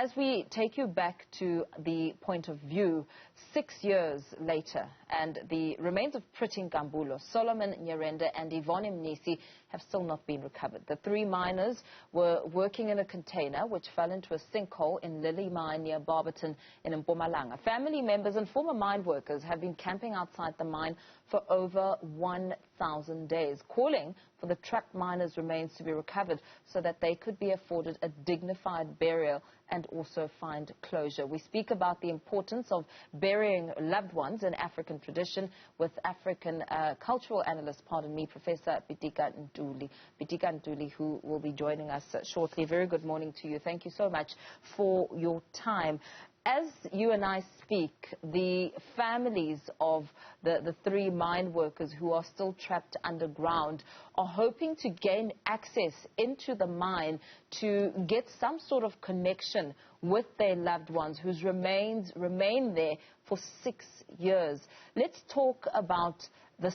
as we take you back to the point of view, 6 years later, and the remains of Pitika Ntuli, Solomon Nyirenda and Yvonne Mnisi have still not been recovered. The 3 miners were working in a container which fell into a sinkhole in Lily Mine near Barberton in Mpumalanga. Family members and former mine workers have been camping outside the mine for over 1,000 days, calling for the trapped miners' remains to be recovered so that they could be afforded a dignified burial and also find closure. We speak about the importance of burying loved ones in African tradition with African cultural analyst, Professor Pitika Ntuli. Pitika Ntuli, who will be joining us shortly. Very good morning to you. Thank you so much for your time. As you and I speak, the families of the 3 mine workers who are still trapped underground are hoping to gain access into the mine to get some sort of connection with their loved ones whose remains remain there for 6 years. Let's talk about the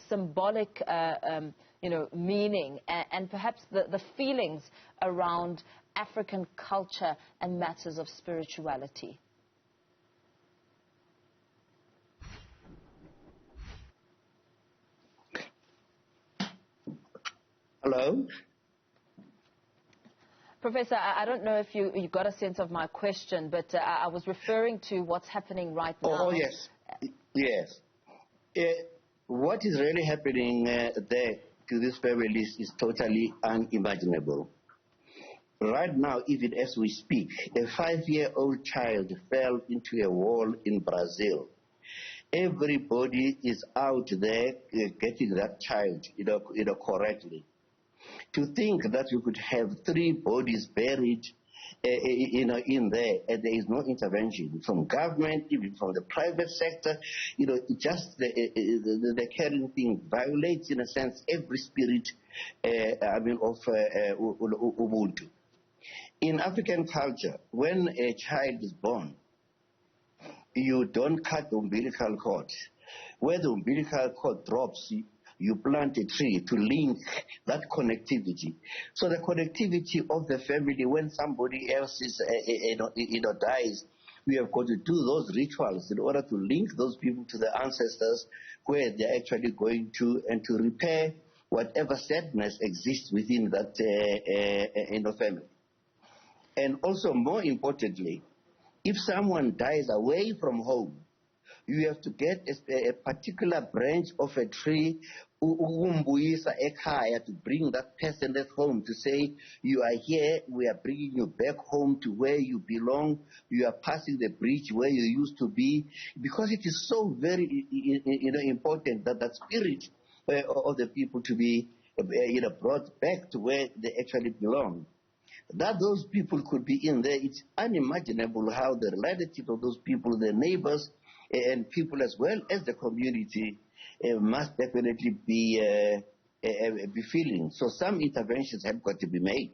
symbolic meaning and perhaps the feelings around African culture and matters of spirituality. Hello? Professor, I don't know if you got a sense of my question, but I was referring to what's happening right now. Oh, yes. Yes. What is really happening there to these families is totally unimaginable. Right now, even as we speak, a 5-year-old child fell into a wall in Brazil. Everybody is out there getting that child, correctly. To think that you could have 3 bodies buried, in there, and there is no intervention from government, even from the private sector, just the caring thing violates, in a sense, every spirit, of Ubuntu. In African culture, when a child is born, you don't cut the umbilical cord. Where the umbilical cord drops, you plant a tree to link that connectivity. So the connectivity of the family, when somebody else is, dies, we have got to do those rituals in order to link those people to the ancestors where they're actually going to, and to repair whatever sadness exists within that family. And also, more importantly, if someone dies away from home, you have to get a particular branch of a tree to bring that person at home to say, you are here, we are bringing you back home to where you belong, you are passing the bridge where you used to be, because it is so very important that that spirit of the people to be brought back to where they actually belong. That those people could be in there, it's unimaginable how the relatives of those people, their neighbors, and people as well as the community must definitely be feeling. So some interventions have got to be made.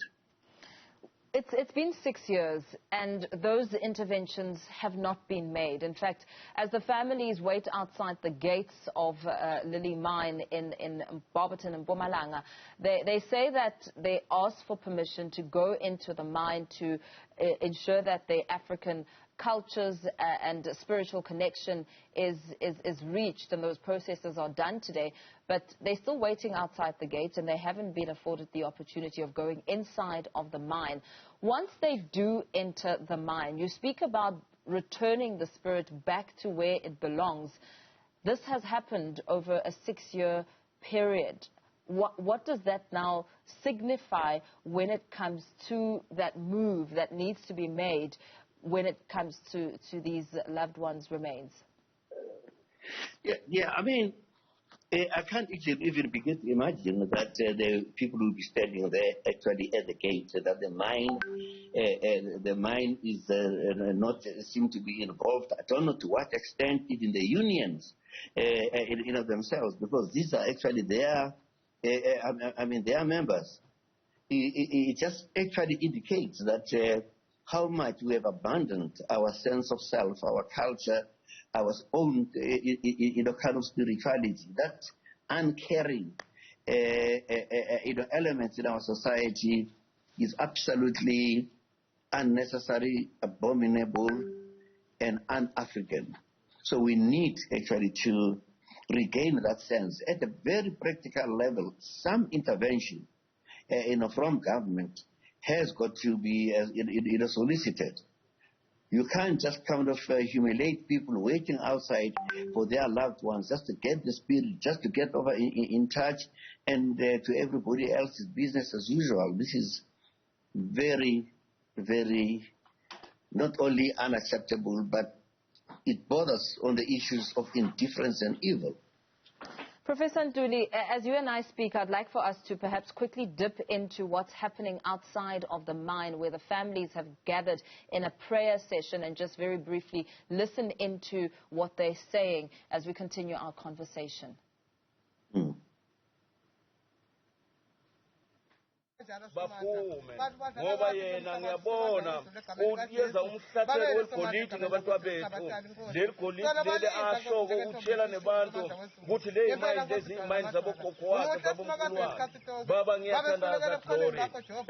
It's been 6 years, and those interventions have not been made. In fact, as the families wait outside the gates of Lily Mine in Barberton and Mpumalanga, they say that they ask for permission to go into the mine to ensure that the African cultures and spiritual connection is reached, and those processes are done today, but they're still waiting outside the gates, and they haven't been afforded the opportunity of going inside of the mine. Once they do enter the mine, you speak about returning the spirit back to where it belongs. This has happened over a 6-year period. What does that now signify when it comes to that move that needs to be made when it comes to these loved ones' remains? Yeah, I mean, I can't even begin to imagine that the people will be standing there actually at the gate, that the mine is not seem to be involved. I don't know to what extent even the unions, themselves, because these are actually their, their members. It just actually indicates that how much we have abandoned our sense of self, our culture, our own kind of spirituality. That uncaring elements in our society is absolutely unnecessary, abominable, and un-African. So we need actually to regain that sense at a very practical level. Some intervention, from government has got to be solicited. You can't just kind of humiliate people waiting outside for their loved ones just to get the spirit, just to get over in touch, and to everybody else's business as usual. This is very, very not only unacceptable, but it borders on the issues of indifference and evil. Professor Ntuli, as you and I speak, I'd like for us to perhaps quickly dip into what's happening outside of the mine, where the families have gathered in a prayer session, and just very briefly listen into what they're saying as we continue our conversation. Baphume ngoba yena ngiyabona uyeza umhlatshelo wegolide ngabantu leli golide leli ashoko utshela nebantu ukuthi le imali lezi imali zabokhokho wakhe zabomkhulu wakhe. Baba ngiyathandaza Glory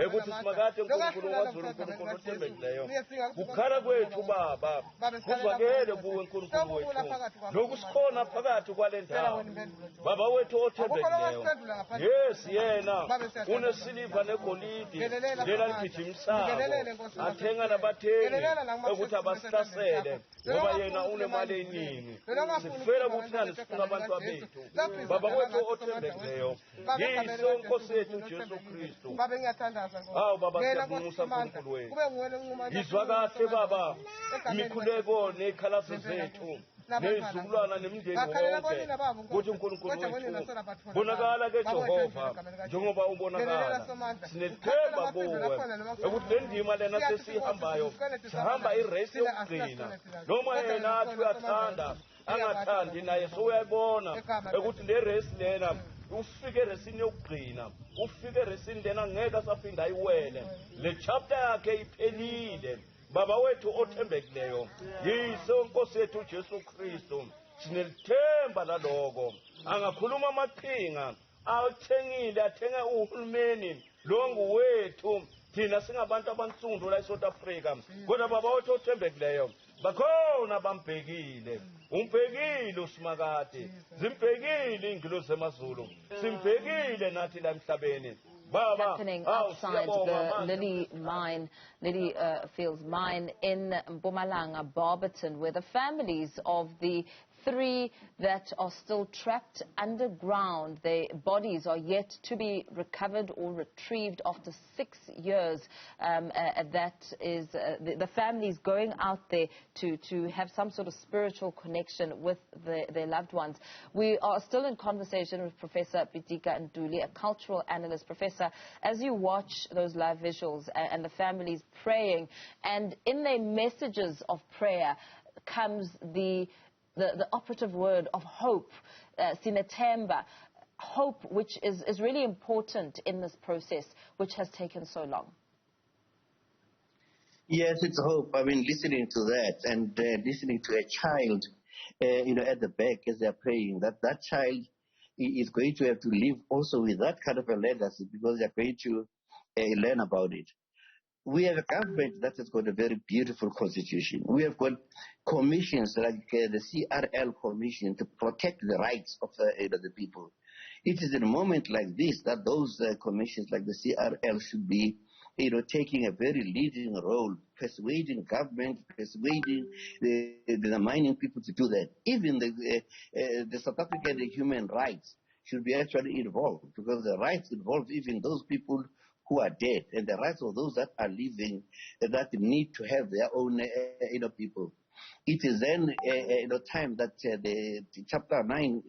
ukuthi simakade uNkulunkulu wazulu uNkulunkulu othembekileyo kukhala kwethu Baba kuzwakele kuwe uNkulunkulu wethu lokhu sikhona phakathi kwale ndawo Baba wethu othembekileyo. Yes yena unesiliva negolide lela ligijimsako athenga nabathengi ukuthi abasihlasele ngoba yena unemali eningi. Sifela ukuthi sifuna abantu abethu Baba wethu othembekileyo yiso Nkosi yethu Jesu Kristu. Hawu Baba siyabonga uNkulunkulu wethu ngizwa kahle Baba imikhuleko nezikhalazo zethu nezizukulwana nemindeni wonke ukuthi uNkulunkulu wethu bonakala ke Jehova njengoba ubonakala. Sinethemba kuwe ukuthi le ndima lena sesihambayo sihamba iresi yokugcina noma yena athi uyathanda angathandi naye sowuyayibona ukuthi le resi lena ufike eresini yokugcina ufike eresini lena ngeke asaphinda ayiwele le chapter yakhe iphelile. Baba wethu othembekileyo yiso Nkosi yethu Jesu Kristu sinelithemba laloko angakhuluma amaqhinga athengile athenga uhulumeni lo nguwethu thina singabantu abansundu la eSouth Africa kodwa Baba wethu othembekileyo bakhona bambhekile umbhekile uSimakade zimbhekile ingilosi zemazulu simbhekile nathi la emhlabeni. Happening outside the Lily Fields mine in Mpumalanga, Barberton, where the families of the 3 that are still trapped underground, their bodies are yet to be recovered or retrieved after 6 years. That is the families going out there to have some sort of spiritual connection with their loved ones. We are still in conversation with Professor Pitika Ntuli, a cultural analyst. Professor, as you watch those live visuals and the families praying, and in their messages of prayer comes the operative word of hope, sinethemba, hope, which is really important in this process, which has taken so long. Yes, it's hope. I mean, listening to that and listening to a child, at the back as they're praying, that child is going to have to live also with that kind of a legacy because they're going to learn about it. We have a government that has got a very beautiful constitution. We have got commissions like the CRL commission to protect the rights of the people. It is in a moment like this that those commissions like the CRL should be taking a very leading role, persuading government, persuading the mining people to do that. Even the South African human rights should be actually involved because the rights involve even those people who are dead and the rights of those that are living that need to have their own people. It is then time that the Chapter 9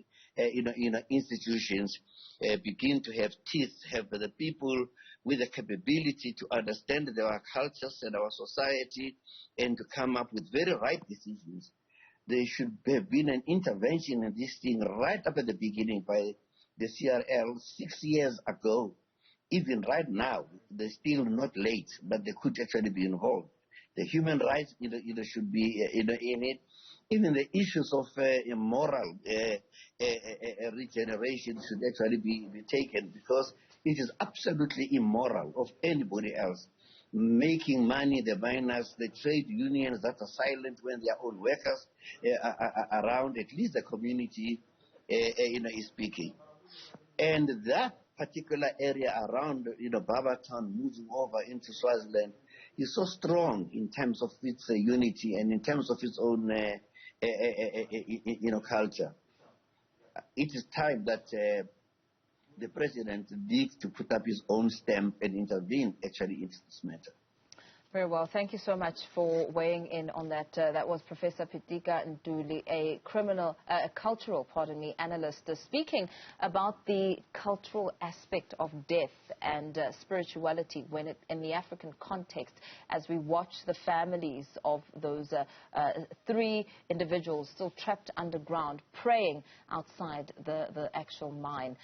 institutions begin to have teeth, have the people with the capability to understand our cultures and our society and to come up with very right decisions. There should have been an intervention in this thing right up at the beginning by the CRL 6 years ago. Even right now, they're still not late, but they could actually be involved. The human rights should be in it. Even the issues of moral regeneration should actually be taken because it is absolutely immoral of anybody else making money, the miners, the trade unions that are silent when their own workers are around, at least the community is speaking. And that particular area around, Barbertown, moving over into Swaziland, is so strong in terms of its unity and in terms of its own, culture. It is time that the president needs to put up his own stamp and intervene actually in this matter. Very well. Thank you so much for weighing in on that. That was Professor Pitika Ntuli, a cultural analyst, speaking about the cultural aspect of death and spirituality in the African context, as we watch the families of those 3 individuals still trapped underground, praying outside the actual mine.